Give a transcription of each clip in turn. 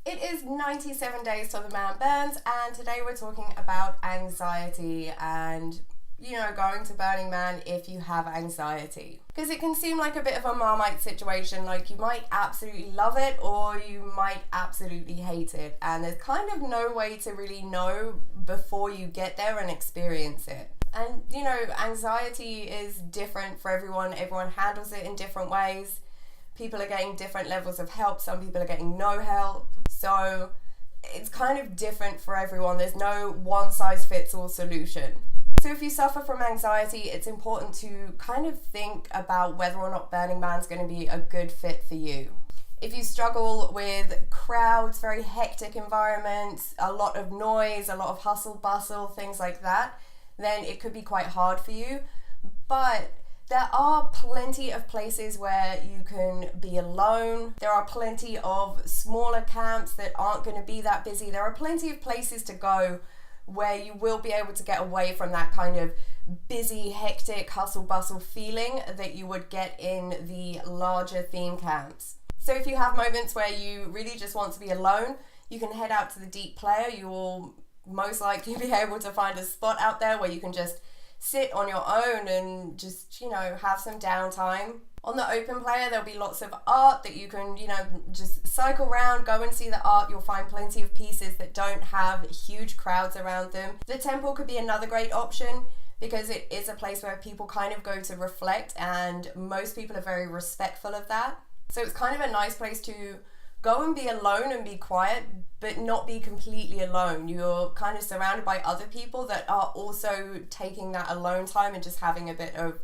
It is 97 days till the man burns, and today we're talking about anxiety and, going to Burning Man if you have anxiety. Because it can seem like a bit of a Marmite situation, like you might absolutely love it or you might absolutely hate it, and there's kind of no way to really know before you get there and experience it. And, anxiety is different for everyone. Everyone handles it in different ways. People are getting different levels of help. Some people are getting no help. So it's kind of different for everyone. There's no one-size-fits-all solution. So if you suffer from anxiety, it's important to kind of think about whether or not Burning Man's going to be a good fit for you. If you struggle with crowds, very hectic environments, a lot of noise, a lot of hustle bustle, things like that, then it could be quite hard for you. But there are plenty of places where you can be alone. There are plenty of smaller camps that aren't going to be that busy. There are plenty of places to go where you will be able to get away from that kind of busy, hectic, hustle bustle feeling that you would get in the larger theme camps. So if you have moments where you really just want to be alone, you can head out to the Deep Player. You will most likely be able to find a spot out there where you can just sit on your own and just, have some downtime. On the Open Player, there'll be lots of art that you can, just cycle around, go and see the art. You'll find plenty of pieces that don't have huge crowds around them. The Temple could be another great option because it is a place where people kind of go to reflect, and most people are very respectful of that. So it's kind of a nice place to go and be alone and be quiet, but not be completely alone. You're kind of surrounded by other people that are also taking that alone time and just having a bit of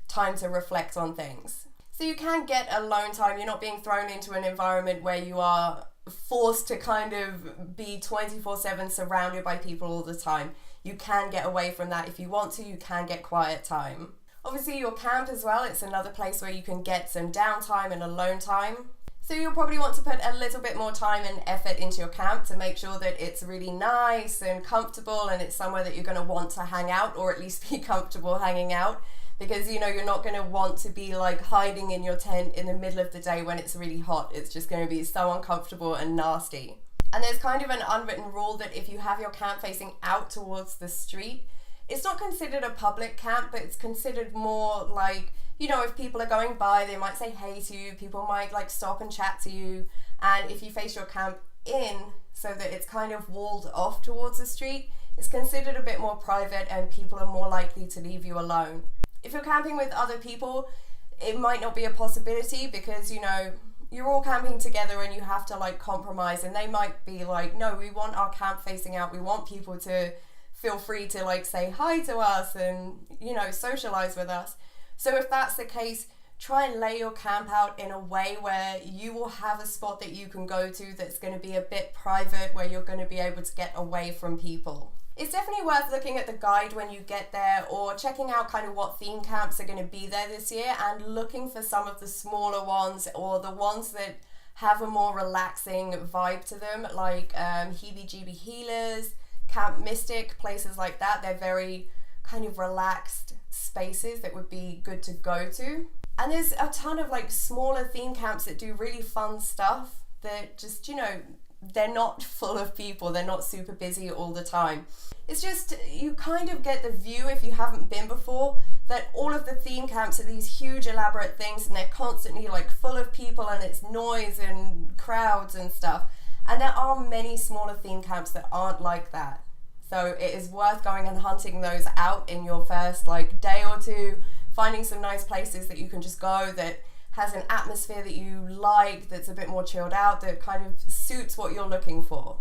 time to reflect on things. So you can get alone time. You're not being thrown into an environment where you are forced to kind of be 24/7 surrounded by people all the time. You can get away from that if you want to. You can get quiet time. Obviously your camp as well, it's another place where you can get some downtime and alone time. So you'll probably want to put a little bit more time and effort into your camp to make sure that it's really nice and comfortable and it's somewhere that you're going to want to hang out, or at least be comfortable hanging out, because you're not going to want to be like hiding in your tent in the middle of the day when it's really hot. It's just going to be so uncomfortable and nasty. And there's kind of an unwritten rule that if you have your camp facing out towards the street, it's not considered a public camp, but it's considered more like, if people are going by, they might say hey to you, people might like stop and chat to you. And if you face your camp in so that it's kind of walled off towards the street, it's considered a bit more private and people are more likely to leave you alone. If you're camping with other people, it might not be a possibility because, you're all camping together and you have to like compromise, and they might be like, no, we want our camp facing out. We want people to feel free to like say hi to us and, socialize with us. So if that's the case, try and lay your camp out in a way where you will have a spot that you can go to that's going to be a bit private, where you're going to be able to get away from people. It's definitely worth looking at the guide when you get there, or checking out kind of what theme camps are going to be there this year and looking for some of the smaller ones or the ones that have a more relaxing vibe to them, like Heebie-Jeebie Healers, Camp Mystic, places like that. They're very kind of relaxed spaces that would be good to go to. And there's a ton of like smaller theme camps that do really fun stuff that just, they're not full of people. They're not super busy all the time. It's just, you kind of get the view, if you haven't been before, that all of the theme camps are these huge elaborate things and they're constantly like full of people and it's noise and crowds and stuff. And there are many smaller theme camps that aren't like that. So it is worth going and hunting those out in your first like day or two, finding some nice places that you can just go that has an atmosphere that you like, that's a bit more chilled out, that kind of suits what you're looking for.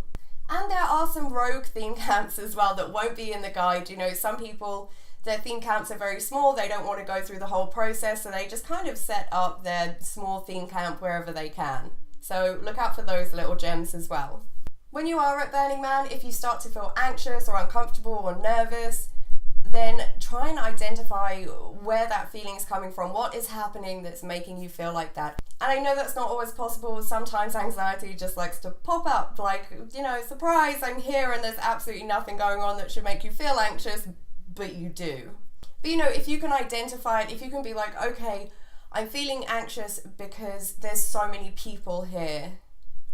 And there are some rogue theme camps as well that won't be in the guide. Some people, their theme camps are very small, they don't want to go through the whole process, so they just kind of set up their small theme camp wherever they can. So look out for those little gems as well. When you are at Burning Man, if you start to feel anxious or uncomfortable or nervous, then try and identify where that feeling is coming from. What is happening that's making you feel like that? And I know that's not always possible. Sometimes anxiety just likes to pop up like, surprise, I'm here and there's absolutely nothing going on that should make you feel anxious, but you do. But if you can identify it, if you can be like, okay, I'm feeling anxious because there's so many people here.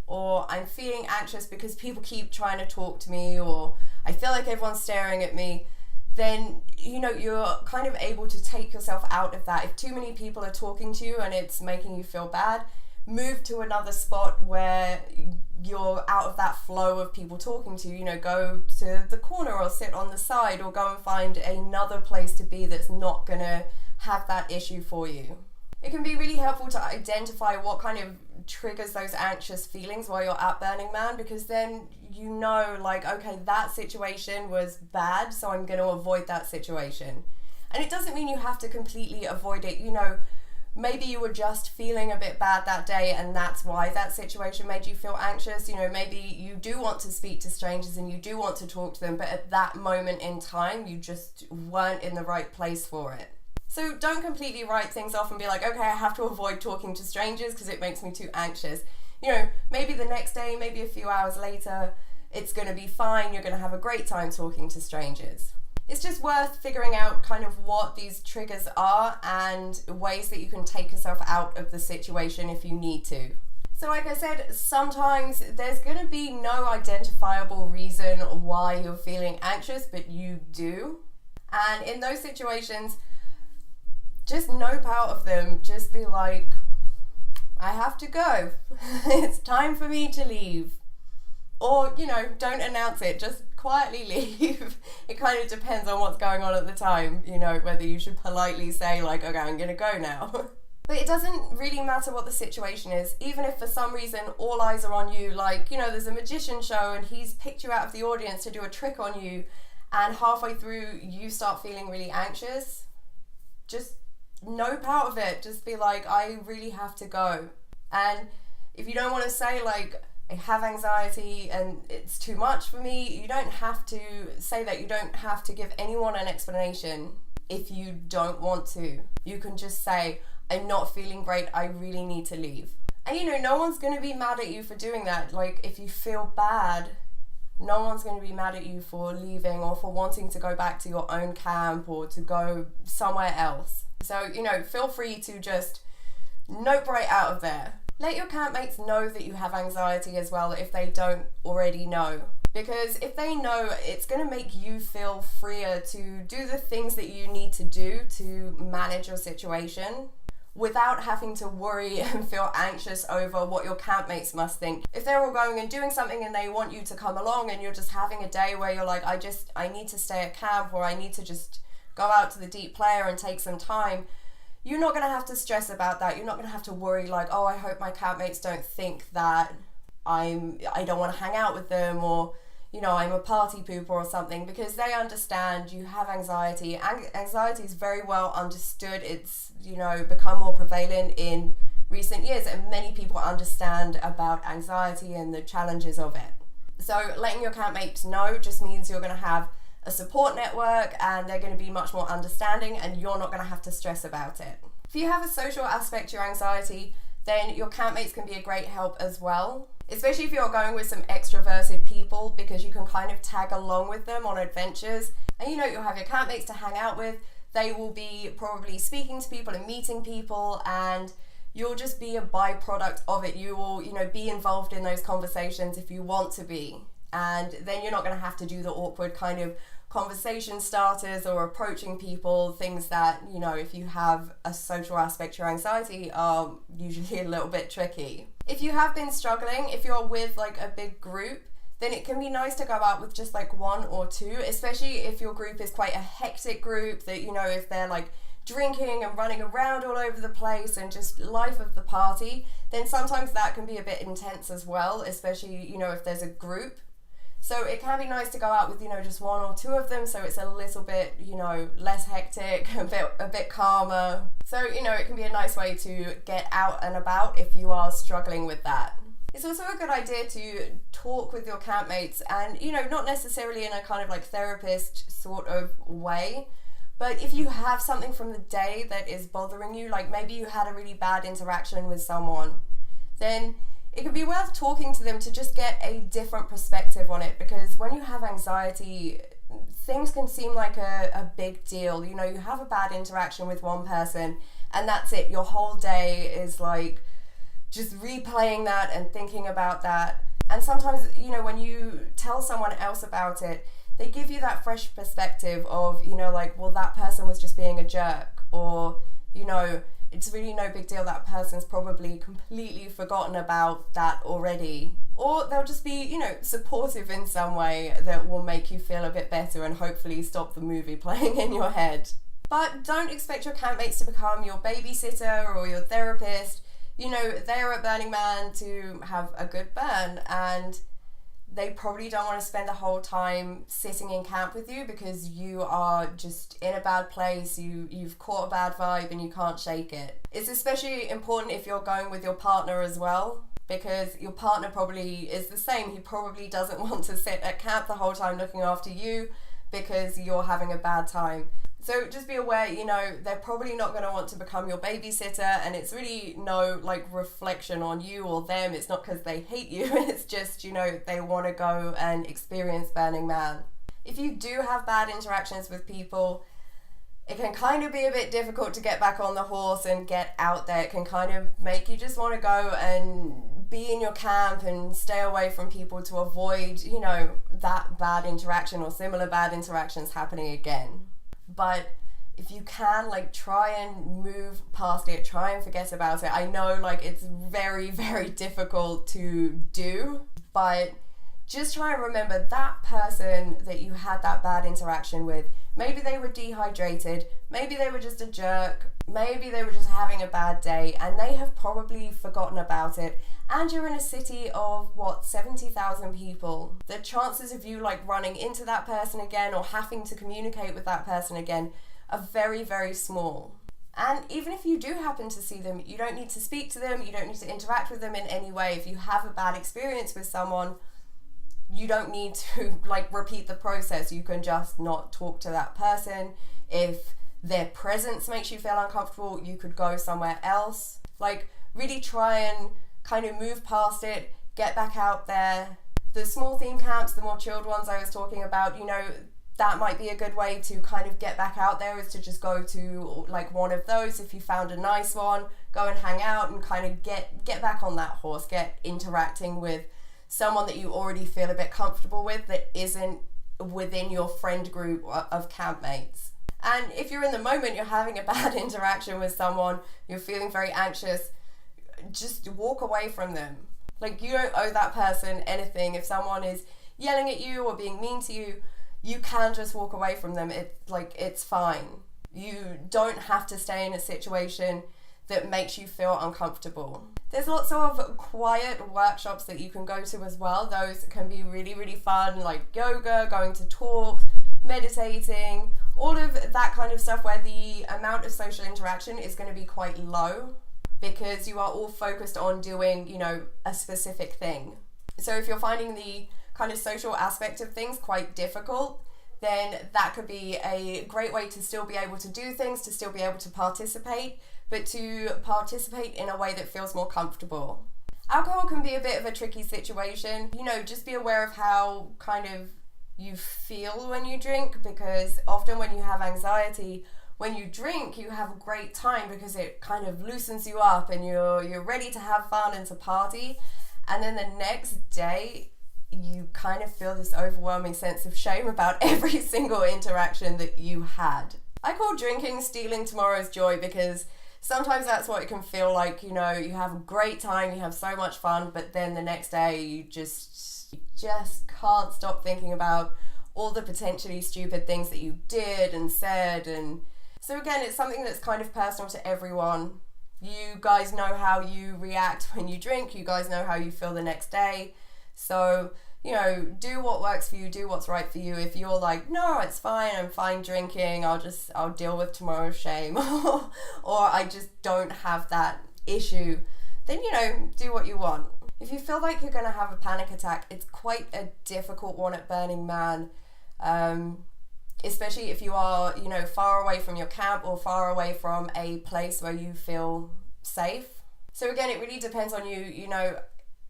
or I'm feeling anxious because people keep trying to talk to me, or I feel like everyone's staring at me, then, you know, you're kind of able to take yourself out of that. If too many people are talking to you and it's making you feel bad, move to another spot where you're out of that flow of people talking to you. You know, go to the corner or sit on the side, or go and find another place to be that's not gonna have that issue for you. It can be really helpful to identify what kind of triggers those anxious feelings while you're at Burning Man, because then you know, like, okay, that situation was bad, so I'm going to avoid that situation. And it doesn't mean you have to completely avoid it. You know, maybe you were just feeling a bit bad that day and that's why that situation made you feel anxious. You know, maybe you do want to speak to strangers and you do want to talk to them, but at that moment in time, you just weren't in the right place for it. So don't completely write things off and be like, okay, I have to avoid talking to strangers because it makes me too anxious. You know, maybe the next day, maybe a few hours later, it's going to be fine. You're going to have a great time talking to strangers. It's just worth figuring out kind of what these triggers are and ways that you can take yourself out of the situation if you need to. So like I said, sometimes there's going to be no identifiable reason why you're feeling anxious, but you do. And in those situations, just nope out of them. Just be like, I have to go. It's time for me to leave. Or, you know, don't announce it. Just quietly leave. It kind of depends on what's going on at the time, you know, whether you should politely say like, okay, I'm going to go now. But it doesn't really matter what the situation is. Even if for some reason all eyes are on you, like, you know, there's a magician show and he's picked you out of the audience to do a trick on you, and halfway through you start feeling really anxious, just nope out of it. Just be like, I really have to go. And if you don't want to say like, I have anxiety and it's too much for me, you don't have to say that. You don't have to give anyone an explanation if you don't want to. You can just say, I'm not feeling great, I really need to leave. And you know, no one's going to be mad at you for doing that. Like, if you feel bad, no one's going to be mad at you for leaving or for wanting to go back to your own camp or to go somewhere else. So, you know, feel free to just nope right out of there. Let your campmates know that you have anxiety as well if they don't already know. Because if they know, it's going to make you feel freer to do the things that you need to do to manage your situation without having to worry and feel anxious over what your campmates must think. If they're all going and doing something and they want you to come along and you're just having a day where you're like, I need to stay at camp, or I need to just go out to the deep player and take some time, you're not going to have to stress about that. You're not going to have to worry like, oh, I hope my campmates don't think that I don't want to hang out with them, or, you know, I'm a party pooper or something, because they understand you have anxiety. Anxiety is very well understood. It's, you know, become more prevalent in recent years, and many people understand about anxiety and the challenges of it. So letting your campmates know just means you're going to have a support network and they're going to be much more understanding, and you're not going to have to stress about it. If you have a social aspect to your anxiety, then your campmates can be a great help as well, especially if you're going with some extroverted people, because you can kind of tag along with them on adventures. And you know, you'll have your campmates to hang out with. They will be probably speaking to people and meeting people, and you'll just be a byproduct of it. You will, you know, be involved in those conversations if you want to be. And then you're not going to have to do the awkward kind of conversation starters or approaching people, things that, you know, if you have a social aspect to your anxiety, are usually a little bit tricky. If you have been struggling, if you're with like a big group, then it can be nice to go out with just like one or two, especially if your group is quite a hectic group that, you know, if they're like drinking and running around all over the place and just life of the party, then sometimes that can be a bit intense as well, especially, you know, if there's a group. So it can be nice to go out with, you know, just one or two of them, so it's a little bit, you know, less hectic, a bit calmer. So, you know, it can be a nice way to get out and about if you are struggling with that. It's also a good idea to talk with your campmates, and, you know, not necessarily in a kind of like therapist sort of way, but if you have something from the day that is bothering you, like maybe you had a really bad interaction with someone, then it could be worth talking to them to just get a different perspective on it, because when you have anxiety, things can seem like a big deal. You know, you have a bad interaction with one person and that's it. Your whole day is like just replaying that and thinking about that. And sometimes, you know, when you tell someone else about it, they give you that fresh perspective of, you know, like, well, that person was just being a jerk, or, you know, it's really no big deal, that person's probably completely forgotten about that already. Or they'll just be, you know, supportive in some way that will make you feel a bit better and hopefully stop the movie playing in your head. But don't expect your campmates to become your babysitter or your therapist. You know, they're at Burning Man to have a good burn, and they probably don't want to spend the whole time sitting in camp with you because you are just in a bad place, you've caught a bad vibe and you can't shake it. It's especially important if you're going with your partner as well, because your partner probably is the same. He probably doesn't want to sit at camp the whole time looking after you because you're having a bad time. So just be aware, you know, they're probably not going to want to become your babysitter, and it's really no like reflection on you or them. It's not because they hate you, it's just, you know, they want to go and experience Burning Man. If you do have bad interactions with people, it can kind of be a bit difficult to get back on the horse and get out there. It can kind of make you just want to go and be in your camp and stay away from people to avoid, you know, that bad interaction or similar bad interactions happening again. But if you can, like, try and move past it, try and forget about it. I know, like, it's very, very difficult to do, but just try and remember that person that you had that bad interaction with. Maybe they were dehydrated, maybe they were just a jerk, maybe they were just having a bad day, and they have probably forgotten about it. And you're in a city of, 70,000 people. The chances of you, like, running into that person again or having to communicate with that person again are very, very small. And even if you do happen to see them, you don't need to speak to them, you don't need to interact with them in any way. If you have a bad experience with someone, you don't need to, like, repeat the process. You can just not talk to that person. If their presence makes you feel uncomfortable, you could go somewhere else. Like, really try and kind of move past it, get back out there. The small theme camps, the more chilled ones I was talking about, you know, that might be a good way to kind of get back out there, is to just go to like one of those. If you found a nice one, go and hang out and kind of get back on that horse, get interacting with someone that you already feel a bit comfortable with that isn't within your friend group of campmates. And if you're in the moment, you're having a bad interaction with someone, you're feeling very anxious, just walk away from them. Like, you don't owe that person anything. If someone is yelling at you or being mean to you, you can just walk away from them. It's fine. You don't have to stay in a situation that makes you feel uncomfortable. There's lots of quiet workshops that you can go to as well. Those can be really, really fun, like yoga, going to talks, meditating, all of that kind of stuff where the amount of social interaction is going to be quite low, because you are all focused on doing, you know, a specific thing. So if you're finding the kind of social aspect of things quite difficult, then that could be a great way to still be able to do things, to still be able to participate, but to participate in a way that feels more comfortable. Alcohol can be a bit of a tricky situation. You know, just be aware of how kind of you feel when you drink, because often when you have anxiety, when you drink, you have a great time because it kind of loosens you up and you're ready to have fun and to party. And then the next day, you kind of feel this overwhelming sense of shame about every single interaction that you had. I call drinking stealing tomorrow's joy, because sometimes that's what it can feel like. You know, you have a great time, you have so much fun, but then the next day you just can't stop thinking about all the potentially stupid things that you did and said. And so again, it's something that's kind of personal to everyone. You guys know how you react when you drink, you guys know how you feel the next day. So, you know, do what works for you, do what's right for you. If you're like, no, it's fine, I'm fine drinking, I'll deal with tomorrow's shame, or I just don't have that issue, then, you know, do what you want. If you feel like you're going to have a panic attack, it's quite a difficult one at Burning Man, especially if you are, you know, far away from your camp or far away from a place where you feel safe. So again, it really depends on you. You know,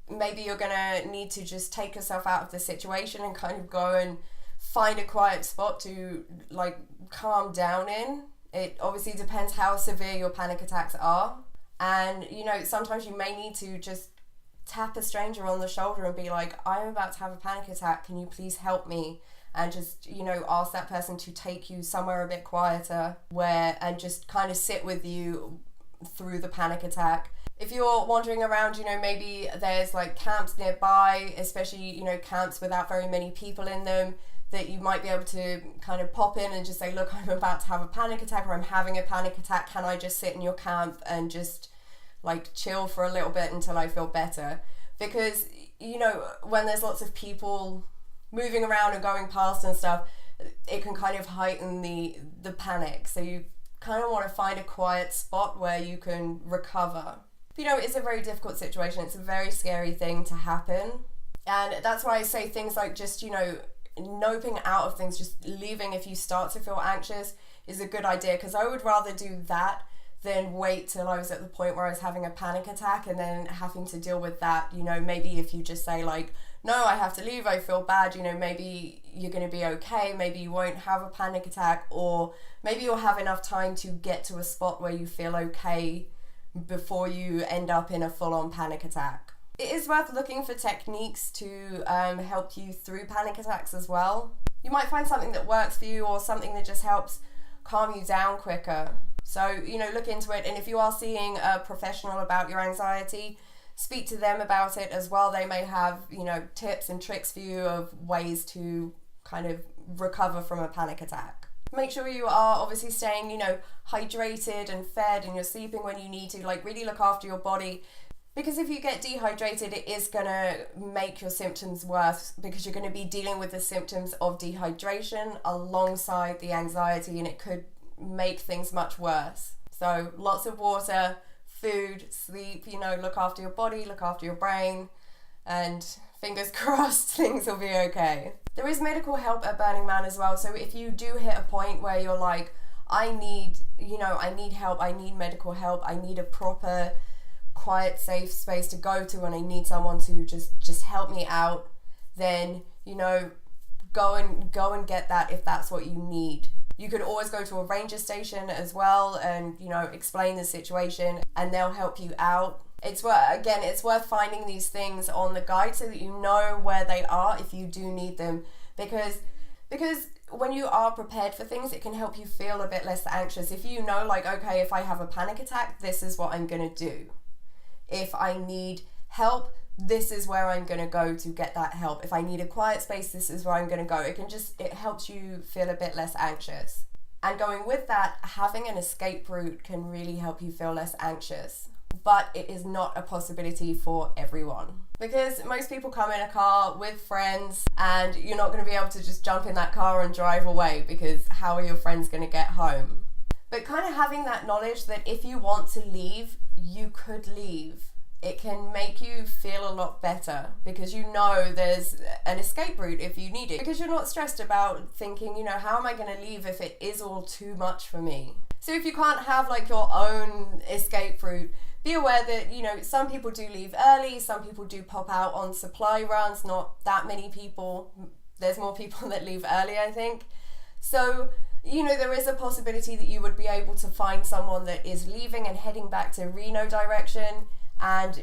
maybe you're gonna need to just take yourself out of the situation and kind of go and find a quiet spot to like calm down in. It obviously depends how severe your panic attacks are. And, sometimes you may need to just tap a stranger on the shoulder and be like, I'm about to have a panic attack. Can you please help me? And just, ask that person to take you somewhere a bit quieter and just kind of sit with you through the panic attack. If you're wandering around, maybe there's like camps nearby, especially, camps without very many people in them, that you might be able to kind of pop in and just say, look, I'm about to have a panic attack, or I'm having a panic attack. Can I just sit in your camp and just like chill for a little bit until I feel better? Because, when there's lots of people moving around and going past and stuff, it can kind of heighten the panic. So you kind of want to find a quiet spot where you can recover. It's a very difficult situation. It's a very scary thing to happen. And that's why I say things like just, noping out of things, just leaving if you start to feel anxious is a good idea, because I would rather do that than wait till I was at the point where I was having a panic attack and then having to deal with that. Maybe if you just say like, no, I have to leave, I feel bad, maybe you're going to be okay, maybe you won't have a panic attack, or maybe you'll have enough time to get to a spot where you feel okay before you end up in a full-on panic attack. It is worth looking for techniques to help you through panic attacks as well. You might find something that works for you, or something that just helps calm you down quicker. So, look into it. And if you are seeing a professional about your anxiety, speak to them about it as well. They may have, tips and tricks for you of ways to kind of recover from a panic attack. Make sure you are obviously staying, hydrated and fed, and you're sleeping when you need to. Like, really look after your body. Because if you get dehydrated, it is going to make your symptoms worse, because you're going to be dealing with the symptoms of dehydration alongside the anxiety, and it could make things much worse. So lots of water, food, sleep, look after your body, look after your brain, and fingers crossed things will be okay. There is medical help at Burning Man as well. So if you do hit a point where you're like, I need help, I need medical help, I need a proper quiet, safe space to go to, and I need someone to just help me out, then go and get that if that's what you need. You could always go to a ranger station as well and explain the situation, and they'll help you out. It's worth finding these things on the guide so that you know where they are if you do need them, because when you are prepared for things, it can help you feel a bit less anxious. If you know, like, okay, if I have a panic attack, this is what I'm gonna do. If I need help, this is where I'm going to go to get that help. If I need a quiet space, this is where I'm going to go. It helps you feel a bit less anxious. And going with that, having an escape route can really help you feel less anxious. But it is not a possibility for everyone. Because most people come in a car with friends, and you're not going to be able to just jump in that car and drive away, because how are your friends going to get home? But kind of having that knowledge that if you want to leave, you could leave. It can make you feel a lot better, because there's an escape route if you need it. Because you're not stressed about thinking, how am I going to leave if it is all too much for me? So if you can't have like your own escape route, be aware that, some people do leave early, some people do pop out on supply runs, not that many people. There's more people that leave early, I think. So, there is a possibility that you would be able to find someone that is leaving and heading back to Reno direction, and,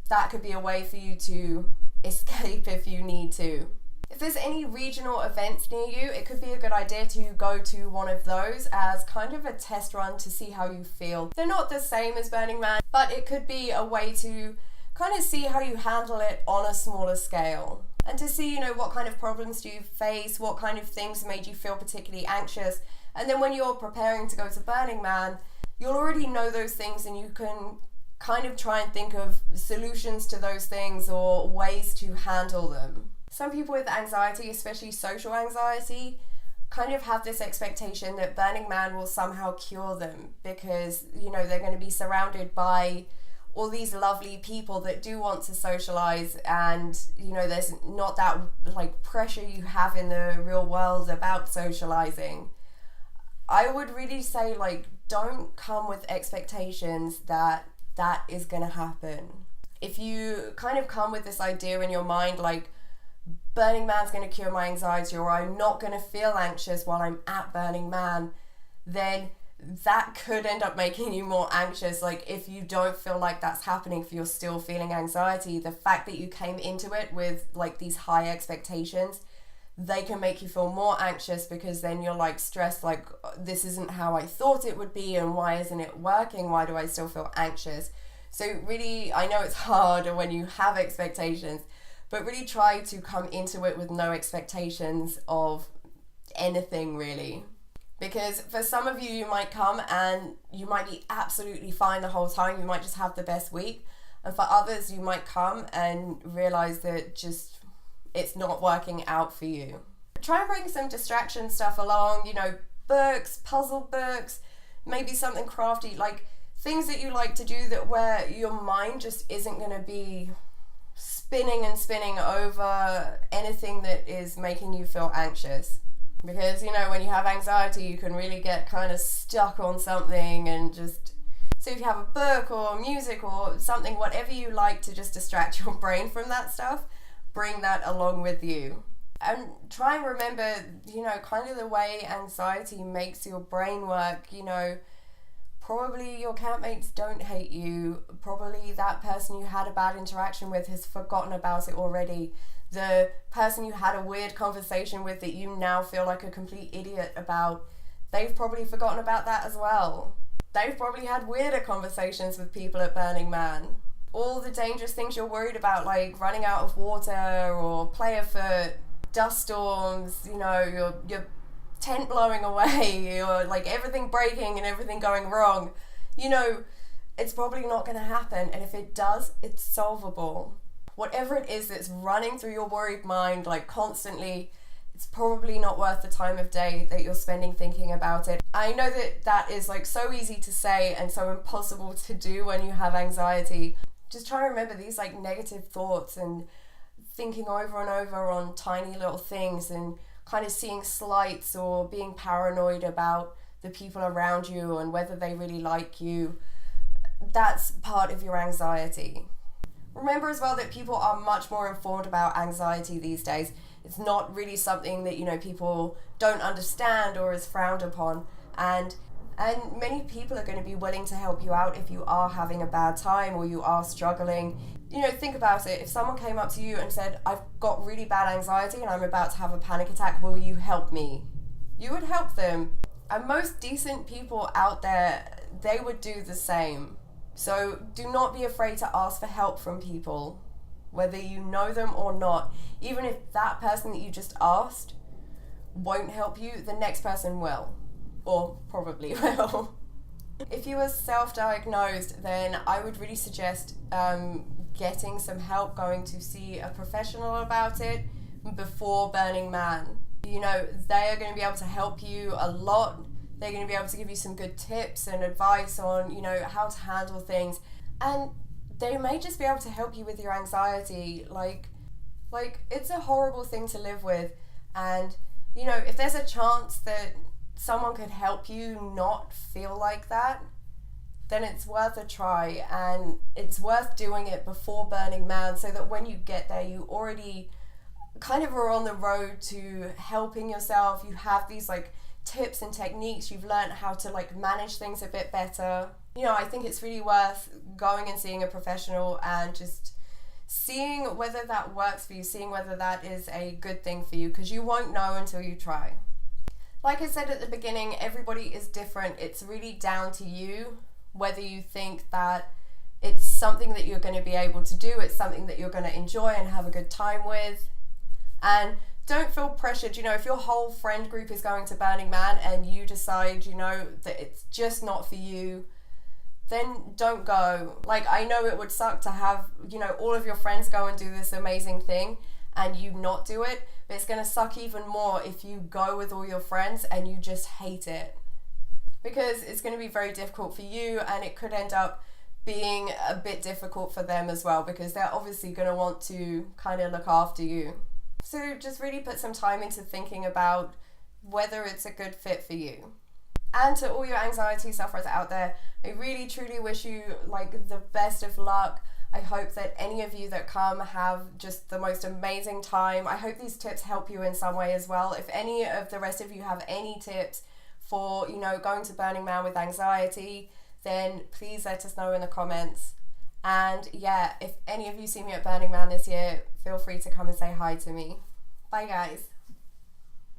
that could be a way for you to escape if you need to. If there's any regional events near you, it could be a good idea to go to one of those as kind of a test run to see how you feel. They're not the same as Burning Man, but it could be a way to kind of see how you handle it on a smaller scale. And to see, what kind of problems do you face, what kind of things made you feel particularly anxious. And then when you're preparing to go to Burning Man, you'll already know those things, and you can kind of try and think of solutions to those things or ways to handle them. Some people with anxiety, especially social anxiety, kind of have this expectation that Burning Man will somehow cure them, because, they're going to be surrounded by all these lovely people that do want to socialize, and there's not that like pressure you have in the real world about socializing. I would really say, like, don't come with expectations that is gonna happen. If you kind of come with this idea in your mind like, Burning Man's gonna cure my anxiety, or I'm not gonna feel anxious while I'm at Burning Man, then that could end up making you more anxious. Like if you don't feel like that's happening, if you're still feeling anxiety, the fact that you came into it with like these high expectations, they can make you feel more anxious, because then you're like stressed, like this isn't how I thought it would be, and why isn't it working? Why do I still feel anxious? So really, I know it's hard when you have expectations, but really try to come into it with no expectations of anything really. Because for some of you, you might come and you might be absolutely fine the whole time. You might just have the best week. And for others, you might come and realize that just it's not working out for you. Try and bring some distraction stuff along, books, puzzle books, maybe something crafty, like things that you like to do that where your mind just isn't going to be spinning and spinning over anything that is making you feel anxious. Because, when you have anxiety, you can really get kind of stuck on something and just... So if you have a book or music or something, whatever you like to just distract your brain from that stuff, bring that along with you. And try and remember, kind of the way anxiety makes your brain work. Probably your campmates don't hate you. Probably that person you had a bad interaction with has forgotten about it already. The person you had a weird conversation with that you now feel like a complete idiot about, they've probably forgotten about that as well. They've probably had weirder conversations with people at Burning Man. All the dangerous things you're worried about, like running out of water or player foot, dust storms, your tent blowing away, or like everything breaking and everything going wrong, it's probably not going to happen. And if it does, it's solvable. Whatever it is that's running through your worried mind, like constantly, it's probably not worth the time of day that you're spending thinking about it. I know that is like so easy to say and so impossible to do when you have anxiety. Just try to remember these like negative thoughts and thinking over and over on tiny little things and kind of seeing slights or being paranoid about the people around you and whether they really like you. That's part of your anxiety. Remember as well that people are much more informed about anxiety these days. It's not really something that, people don't understand or is frowned upon. And many people are going to be willing to help you out if you are having a bad time or you are struggling. Think about it. If someone came up to you and said, I've got really bad anxiety and I'm about to have a panic attack, will you help me? You would help them. And most decent people out there, they would do the same. So do not be afraid to ask for help from people, whether you know them or not. Even if that person that you just asked won't help you, the next person will, or probably will. If you are self-diagnosed, then I would really suggest getting some help, going to see a professional about it before Burning Man. They are going to be able to help you a lot. They're going to be able to give you some good tips and advice on, how to handle things. And they may just be able to help you with your anxiety. Like it's a horrible thing to live with. And, if there's a chance that someone could help you not feel like that, then it's worth a try. And it's worth doing it before Burning Man, so that when you get there, you already kind of are on the road to helping yourself. You have these tips and techniques. You've learned how to manage things a bit better. I think it's really worth going and seeing a professional and just seeing whether that works for you, seeing whether that is a good thing for you, because you won't know until you try. Like I said at the beginning, everybody is different. It's really down to you whether you think that it's something that you're going to be able to do, it's something that you're going to enjoy and have a good time with. And don't feel pressured. If your whole friend group is going to Burning Man and you decide, that it's just not for you, then don't go. I know it would suck to have, all of your friends go and do this amazing thing and you not do it, but it's going to suck even more if you go with all your friends and you just hate it. Because it's going to be very difficult for you, and it could end up being a bit difficult for them as well, because they're obviously going to want to kind of look after you. So just really put some time into thinking about whether it's a good fit for you. And to all your anxiety sufferers out there, I really truly wish you the best of luck. I hope that any of you that come have just the most amazing time. I hope these tips help you in some way as well. If any of the rest of you have any tips for, you know, going to Burning Man with anxiety, then please let us know in the comments. And yeah, if any of you see me at Burning Man this year, feel free to come and say hi to me. Bye guys.